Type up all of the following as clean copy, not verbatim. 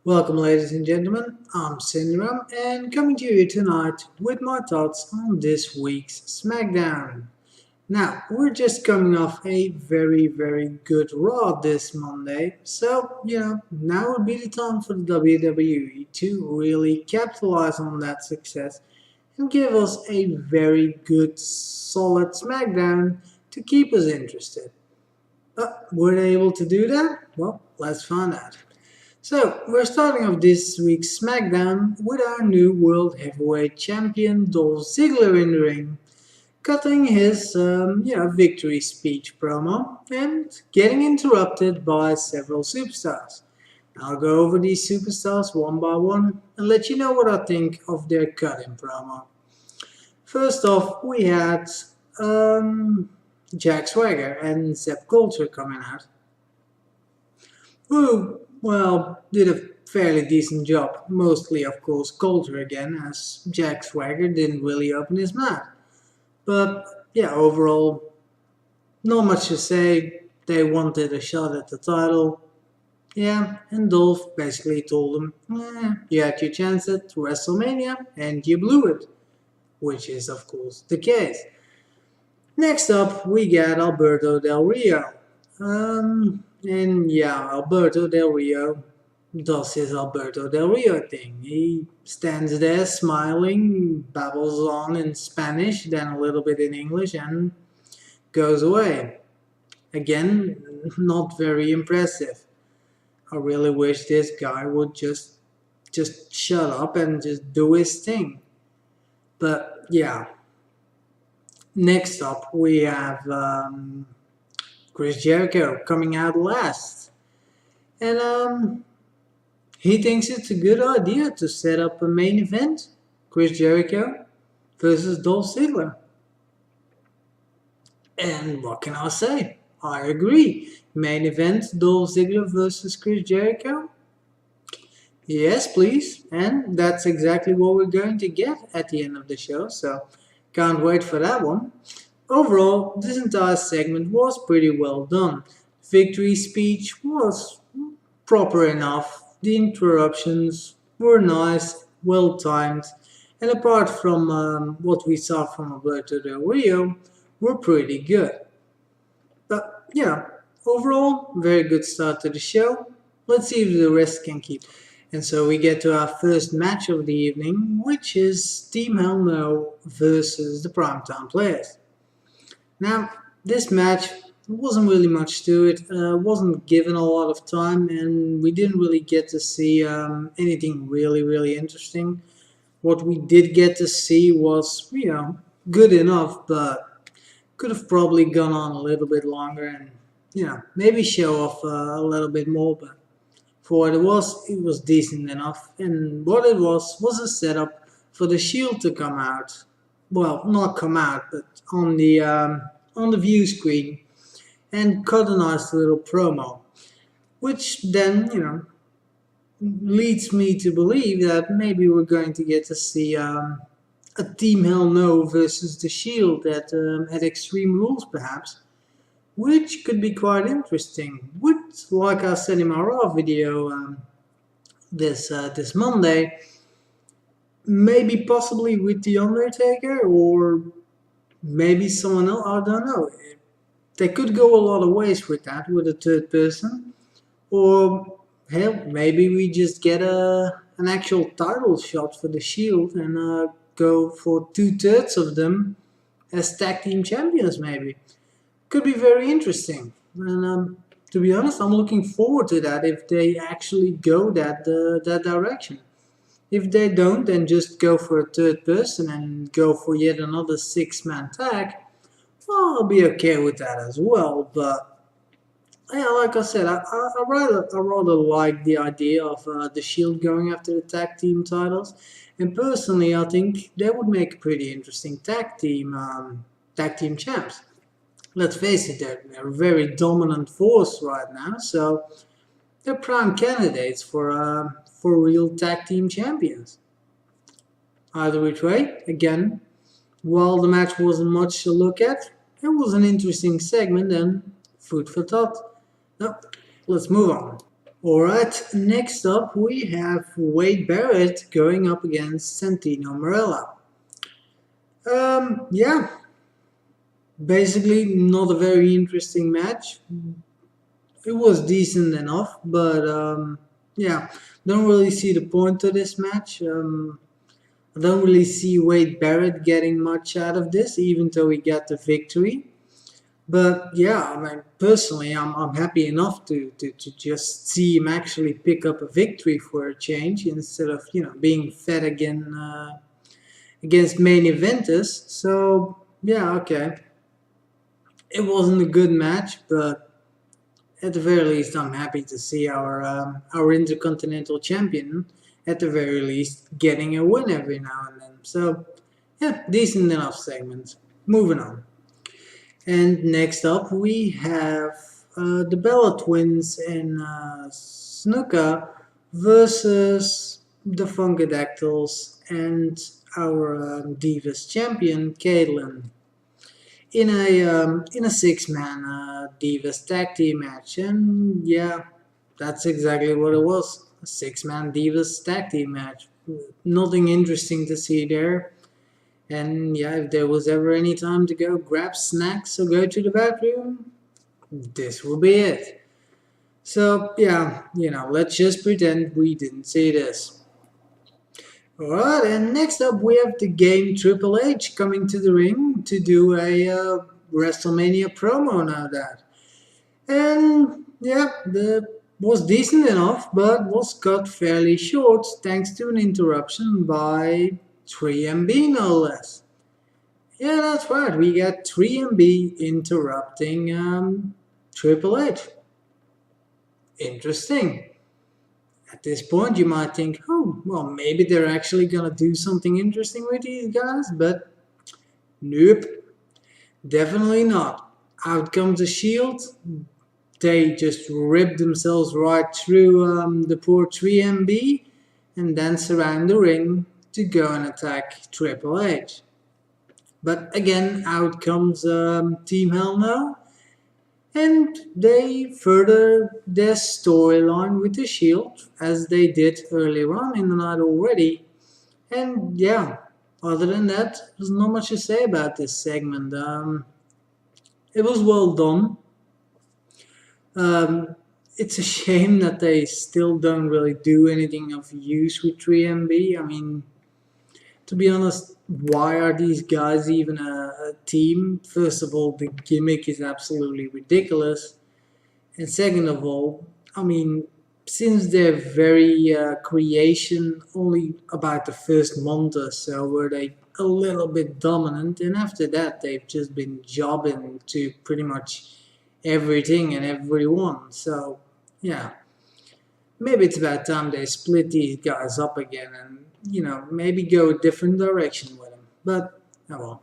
Welcome, ladies and gentlemen. I'm Syndrome and coming to you tonight with my thoughts on this week's Smackdown. Now, we're just coming off a very good Raw this Monday, so now would be the time for the WWE to really capitalize on that success and give us a very good, solid Smackdown to keep us interested. But were they able to do that? Well, let's find out. So, we're starting off this week's SmackDown with our new World Heavyweight Champion Dolph Ziggler in the ring, cutting his victory speech promo and getting interrupted by several superstars. I'll go over these superstars one by one and let you know what I think of their cutting promo. First off, we had Jack Swagger and Zeb Coulter coming out, who, well, did a fairly decent job. Mostly, of course, Coulter again, as Jack Swagger didn't really open his mouth. But yeah, overall, not much to say. They wanted a shot at the title. Yeah, and Dolph basically told them, you had your chance at WrestleMania and you blew it. Which is, of course, the case. Next up, we got Alberto Del Rio. And yeah, Alberto Del Rio does his Alberto Del Rio thing. He stands there smiling, babbles on in Spanish, then a little bit in English, and goes away. Again, not very impressive. I really wish this guy would just shut up and just do his thing. But yeah. Next up, we have Chris Jericho coming out last. And he thinks it's a good idea to set up a main event. Chris Jericho versus Dolph Ziggler. And what can I say? I agree. Main event, Dolph Ziggler versus Chris Jericho? Yes, please. And that's exactly what we're going to get at the end of the show. So can't wait for that one. Overall, this entire segment was pretty well done. Victory speech was proper enough. The interruptions were nice, well timed, and apart from what we saw from Alberto Del Rio, were pretty good. But yeah, overall, very good start to the show. Let's see if the rest can keep. And so we get to our first match of the evening, which is Team Hell No versus the Primetime Players. Now, this match wasn't really much to it, wasn't given a lot of time, and we didn't really get to see anything really interesting. What we did get to see was, good enough, but could have probably gone on a little bit longer and, maybe show off a little bit more, but for what it was decent enough. And what it was a setup for the Shield to come out. Well, not come out, but on the view screen and cut a nice little promo, which then leads me to believe that maybe we're going to get to see a Team Hell No versus the Shield at Extreme Rules, perhaps, which could be quite interesting. Which, like I said in my Raw video this Monday, maybe possibly with The Undertaker or maybe someone else, I don't know. They could go a lot of ways with that, with a third person. Or, hell, maybe we just get an actual title shot for the Shield and go for 2/3 of them as tag team champions, maybe. Could be very interesting. And to be honest, I'm looking forward to that if they actually go that direction. If they don't, then just go for a third person and go for yet another 6-man tag. Well, I'll be okay with that as well. But yeah, like I said, I rather like the idea of the Shield going after the tag team titles. And personally, I think they would make a pretty interesting tag team champs. Let's face it, they're a very dominant force right now, so they're prime candidates for real tag team champions. Either which way, again, while the match wasn't much to look at, it was an interesting segment and food for thought. Now, let's move on. Alright, next up we have Wade Barrett going up against Santino Marella. Yeah, basically not a very interesting match. It was decent enough, but yeah, don't really see the point of this match. I don't really see Wade Barrett getting much out of this, even though he got the victory. But yeah, I mean, personally, I'm happy enough to just see him actually pick up a victory for a change instead of being fed again against main eventers. So yeah, okay, it wasn't a good match, but at the very least, I'm happy to see our Intercontinental Champion at the very least getting a win every now and then. So yeah, decent enough segment. Moving on. And next up, we have the Bella Twins and Snuka versus the Funkadactyls and our Divas champion, Caitlyn, in a six-man Divas tag team match. And yeah, that's exactly what it was, a six-man Divas tag team match. Nothing interesting to see there. And yeah, if there was ever any time to go grab snacks or go to the bathroom, this will be it. So yeah, let's just pretend we didn't see this. Alright, and next up we have the game Triple H coming to the ring to do a WrestleMania promo now that. And yeah, the was decent enough, but was cut fairly short thanks to an interruption by 3MB no less. Yeah, that's right. We got 3MB interrupting Triple H. Interesting. At this point, you might think, oh, well, maybe they're actually gonna do something interesting with these guys, but nope, definitely not. Out comes the Shield. They just rip themselves right through the poor 3MB and dance around the ring to go and attack Triple H. But again, out comes Team Hell No, and they further their storyline with the Shield, as they did earlier on in the night already. And yeah, other than that, there's not much to say about this segment. It was well done. It's a shame that they still don't really do anything of use with 3MB. I mean, to be honest, why are these guys even a team? First of all, the gimmick is absolutely ridiculous. And second of all, I mean, since their very creation, only about the first month or so were they a little bit dominant, and after that they've just been jobbing to pretty much everything and everyone. So yeah, maybe it's about time they split these guys up again and maybe go a different direction with them. But oh well.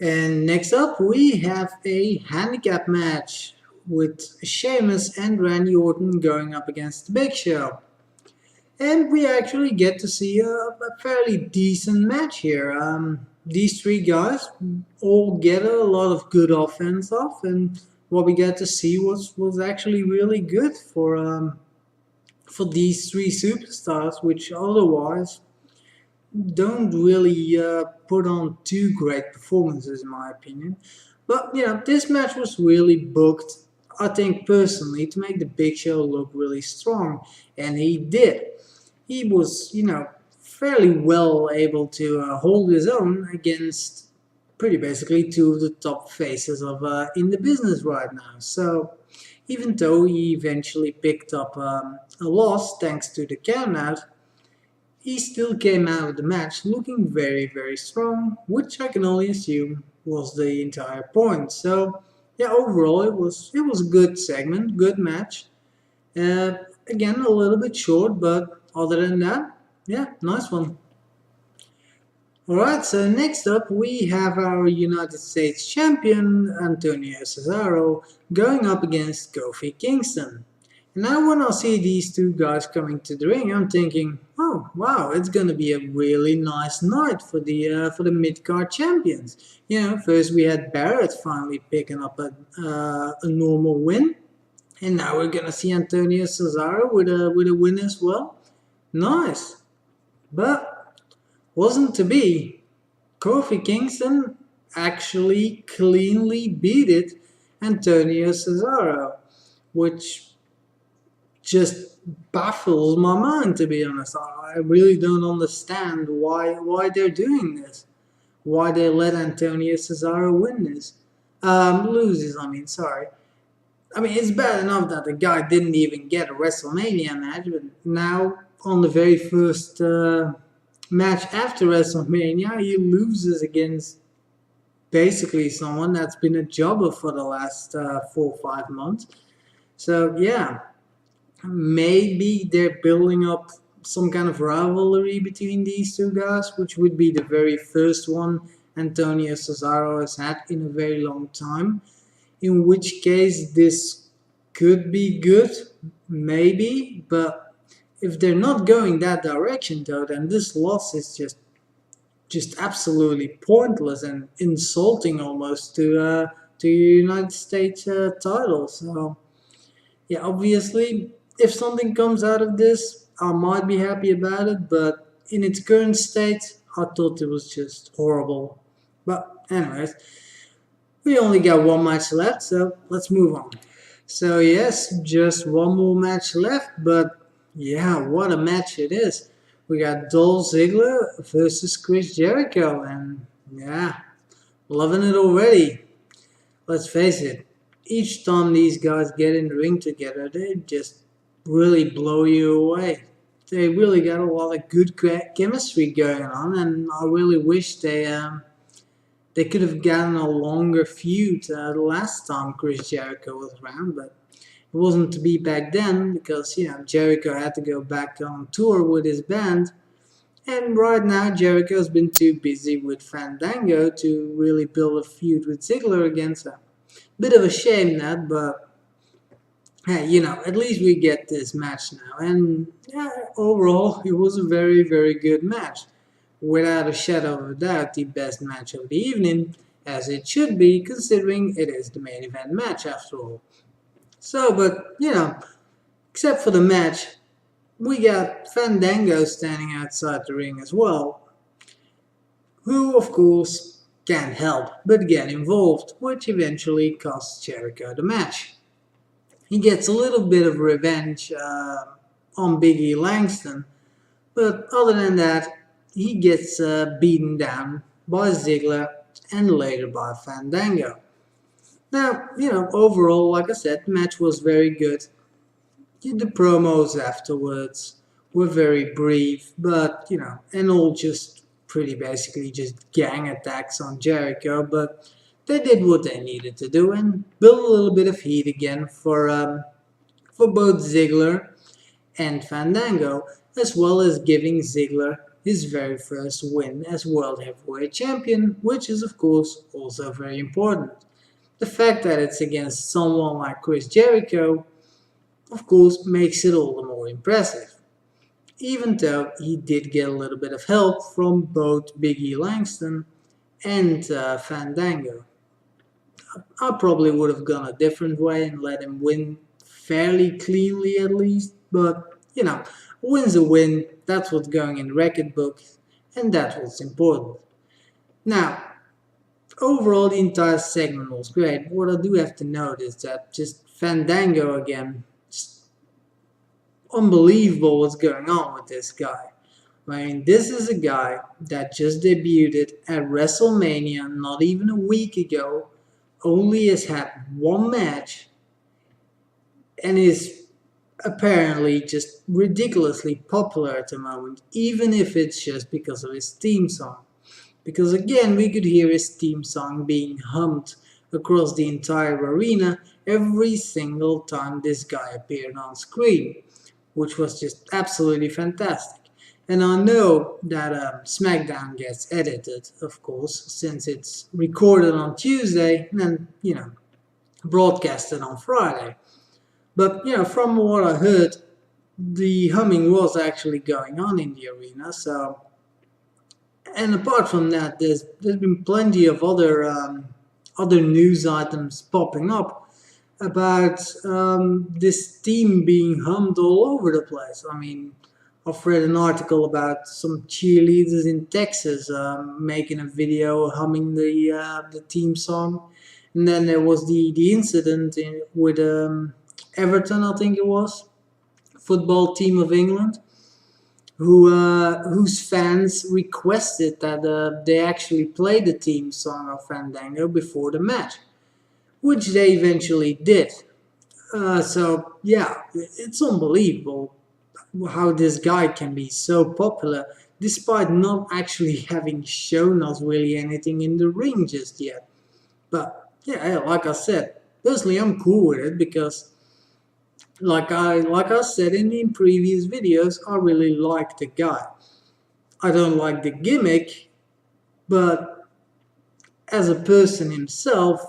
And next up, we have a handicap match with Sheamus and Randy Orton going up against the Big Show. And we actually get to see a fairly decent match here. These three guys all get a lot of good offense off, and what we get to see was actually really good for these three superstars, which otherwise don't really put on too great performances, in my opinion. But this match was really booked, I think personally, to make the Big Show look really strong, and he did. He was, fairly well able to hold his own against pretty basically two of the top faces of in the business right now. So even though he eventually picked up a loss thanks to the countout, he still came out of the match looking very, very strong, which I can only assume was the entire point. So yeah, overall it was a good segment, good match. Again, a little bit short, but other than that, yeah, nice one. Alright, so next up we have our United States champion Antonio Cesaro going up against Kofi Kingston. And now when I see these two guys coming to the ring, I'm thinking, oh wow, it's gonna be a really nice night for the mid-card champions. First we had Barrett finally picking up a normal win, And now we're gonna see Antonio Cesaro with a win as well. Nice, but wasn't to be. Kofi Kingston actually cleanly beat Antonio Cesaro, which just baffles my mind, to be honest. I really don't understand why they're doing this. Why they let Antonio Cesaro win this. Loses, I mean, sorry. I mean, it's bad enough that the guy didn't even get a WrestleMania match, but now on the very first match after WrestleMania, he loses against basically someone that's been a jobber for the last 4 or 5 months. So yeah, maybe they're building up some kind of rivalry between these two guys, which would be the very first one Antonio Cesaro has had in a very long time. In which case, this could be good, maybe, but if they're not going that direction, though, then this loss is just absolutely pointless and insulting almost to United States title. So yeah, obviously, if something comes out of this, I might be happy about it, but in its current state, I thought it was just horrible. But anyways, we only got one match left, so let's move on. So yes, just one more match left, but yeah, what a match it is. We got Dolph Ziggler versus Chris Jericho, and yeah, loving it already. Let's face it, each time these guys get in the ring together, they just really blow you away. They really got a lot of good chemistry going on, and I really wish they could have gotten a longer feud the last time Chris Jericho was around, but it wasn't to be back then because Jericho had to go back on tour with his band. And right now, Jericho's been too busy with Fandango to really build a feud with Ziggler again. So, bit of a shame that, but hey, at least we get this match now. And yeah, overall, it was a very, very good match. Without a shadow of a doubt, the best match of the evening, as it should be, considering it is the main event match after all. So, but except for the match, we got Fandango standing outside the ring as well, who of course can't help but get involved, which eventually costs Jericho the match. He gets a little bit of revenge on Big E Langston, but other than that, he gets beaten down by Ziggler and later by Fandango. Now, overall, like I said, the match was very good. The promos afterwards were very brief, but, and all just pretty basically just gang attacks on Jericho, but they did what they needed to do and build a little bit of heat again for both Ziggler and Fandango, as well as giving Ziggler his very first win as World Heavyweight Champion, which is of course also very important. The fact that it's against someone like Chris Jericho, of course, makes it all the more impressive. Even though he did get a little bit of help from both Big E Langston and Fandango. I probably would have gone a different way and let him win fairly cleanly at least, but a win's a win, that's what's going in the record book, and that's what's important. Now, overall the entire segment was great. What I do have to note is that just Fandango again, just unbelievable what's going on with this guy. I mean, this is a guy that just debuted at WrestleMania not even a week ago, only has had one match, and is apparently just ridiculously popular at the moment, even if it's just because of his theme song. Because again, we could hear his theme song being hummed across the entire arena every single time this guy appeared on screen, which was just absolutely fantastic. And I know that Smackdown gets edited, of course, since it's recorded on Tuesday and then, broadcasted on Friday. But, from what I heard, the humming was actually going on in the arena. So, and apart from that, there's been plenty of other news items popping up. about this team being hummed all over the place. I mean, I've read an article about some cheerleaders in Texas making a video humming the team song, and then there was the incident with Everton, I think it was, football team of England, whose fans requested that they actually play the team song of Fandango before the match, which they eventually did. So yeah, it's unbelievable how this guy can be so popular despite not actually having shown us really anything in the ring just yet. But yeah, like I said, personally I'm cool with it because like I said in previous videos, I really like the guy. I don't like the gimmick, but as a person himself,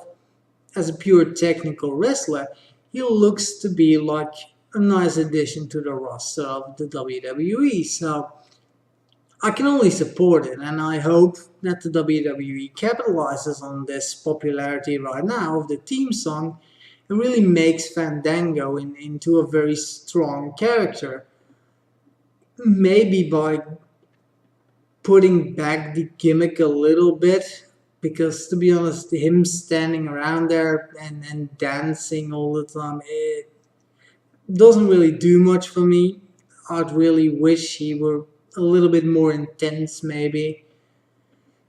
as a pure technical wrestler, he looks to be like a nice addition to the roster of the WWE. So I can only support it, and I hope that the WWE capitalizes on this popularity right now of the theme song and really makes Fandango into a very strong character. Maybe by putting back the gimmick a little bit, because to be honest, him standing around there and dancing all the time, it doesn't really do much for me. I'd really wish he were a little bit more intense, maybe,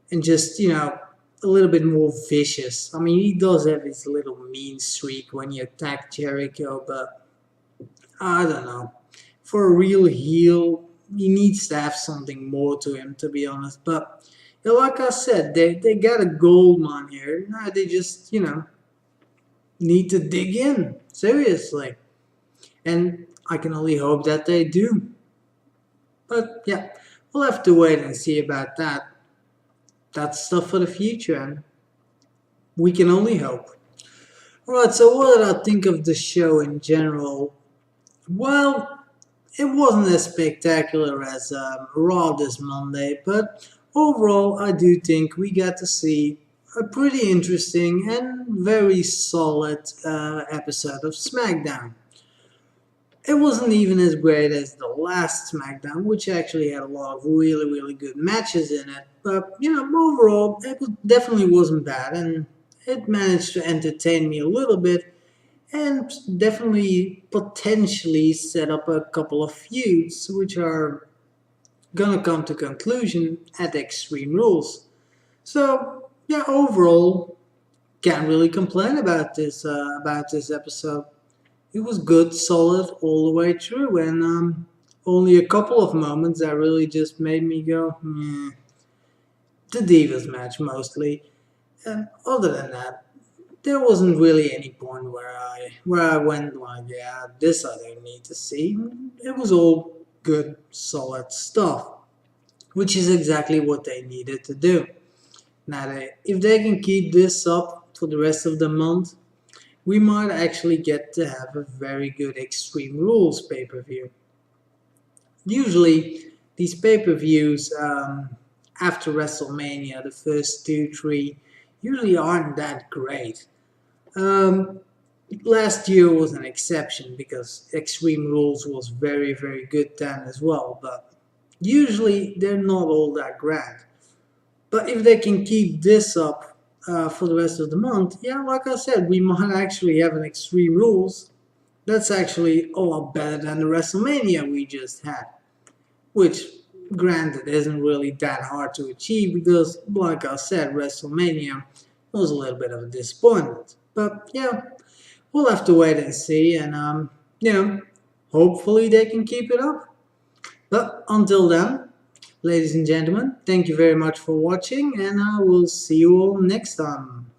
and just, a little bit more vicious. I mean, he does have his little mean streak when he attacked Jericho, but I don't know. For a real heel, he needs to have something more to him, to be honest. But like I said, they got a gold mine here. Now they just, need to dig in. Seriously. And I can only hope that they do. But yeah, we'll have to wait and see about that. That's stuff for the future, and we can only hope. Alright, so what did I think of the show in general? Well, it wasn't as spectacular as Raw this Monday, but overall, I do think we got to see a pretty interesting and very solid episode of Smackdown. It wasn't even as great as the last Smackdown, which actually had a lot of really, really good matches in it. But, overall, definitely wasn't bad, and it managed to entertain me a little bit and definitely potentially set up a couple of feuds which are gonna come to conclusion at Extreme Rules. So yeah, overall, can't really complain about this episode. It was good, solid all the way through, and only a couple of moments that really just made me go, meh. The Divas match mostly, and other than that, there wasn't really any point where I went like, yeah, this I don't need to see. It was all good, solid stuff, which is exactly what they needed to do. Now, if they can keep this up for the rest of the month, we might actually get to have a very good Extreme Rules pay-per-view. Usually, these pay-per-views after WrestleMania, the first 2, 3, usually aren't that great. Um, Last year was an exception because Extreme Rules was very, very good then as well, but usually they're not all that grand. But if they can keep this up for the rest of the month, yeah, like I said, we might actually have an Extreme Rules that's actually a lot better than the WrestleMania we just had, which, granted, isn't really that hard to achieve because, like I said, WrestleMania was a little bit of a disappointment. But yeah, we'll have to wait and see, and hopefully they can keep it up. But until then, ladies and gentlemen, thank you very much for watching, and I will see you all next time.